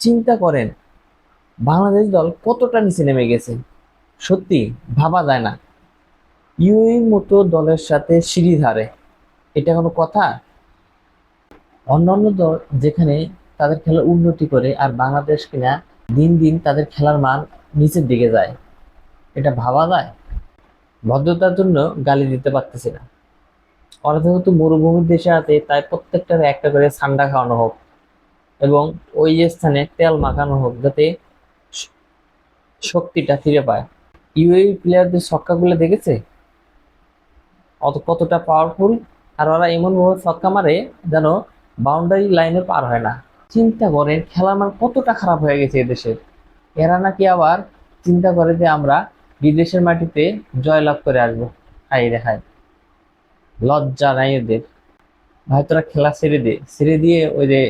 চিন্তা করেন বাংলাদেশ দল কতটা নিচে নেমে গেছে। সত্যি ভাবা যায় না, ইউএইর মতো দলের সাথে সিরিজ হারে, এটা কোনো কথা? অন্যান্য দল যেখানে তাদের খেলার উন্নতি করে আর বাংলাদেশ কিনা দিন দিন তাদের খেলার মান নিচের দিকে যায়, এটা ভাবা যায়? ভদ্রতার জন্য গালি দিতে পারতেছি না, ওরা যেহেতু মরুভূমির দেশে আছে তাই প্রত্যেকটার একটা করে ঠান্ডা খাওয়ানো হোক এবং ওই স্থানে তেল মাখানো হোক যাতে শ- শক্তিটা ফিরে পায়। ইউএই প্লেয়ারদের ছক্কাগুলো দেখেছে কতটা পাওয়ারফুল, আর ওরা এমন ভাবে ছক্কা মারে যেন বাউন্ডারি লাইনে পার হয় না। চিন্তা করেন খেলার মান কতটা খারাপ হয়ে গেছে এদেশের। এরা নাকি আবার চিন্তা করে যে আমরা বিদেশের মাটিতে জয়লাভ করে আসবো। হাই রে হাই, লজ্জা নাই এদের। ভাই তোরা খেলা ছেড়ে দে, ছেড়ে দিয়ে ওই যে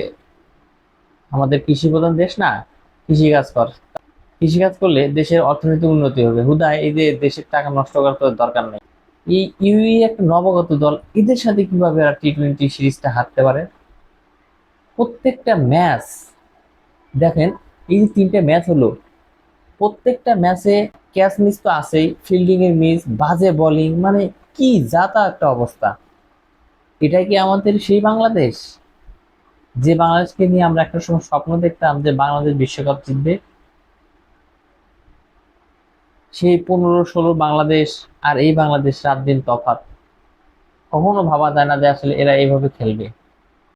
আমাদের কৃষি প্রধান দেশ না, কৃষি কাজ কর। কৃষি কাজ করলে দেশের অর্থনৈতিক উন্নতি হবে, হুদায় এই যে দেশের টাকা নষ্ট করার তো দরকার নেই। এই ইউএই একটা নবাগত দল, এদের সাথে কিভাবে আর টি-20 সিরিজটা হারতে পারে? প্রত্যেকটা ম্যাচ দেখেন, এই যে 3টে ম্যাচ হলো, প্রত্যেকটা ম্যাচে ক্যাচ মিস তো আছেই, ফিল্ডিং এর মিস, বাজে বোলিং, মানে কি যাতা একটা অবস্থা। এটা কি আমাদের সেই বাংলাদেশ যে বাংলাদেশকে নিয়ে আমরা একটা সময় স্বপ্ন দেখতাম যে বাংলাদেশ বিশ্বকাপ জিতবে? সেই 15-16 বাংলাদেশ আর এই বাংলাদেশ রাত দিন তফাৎ। কখনো ভাবা যায় না যে আসলে এরা এইভাবে খেলবে।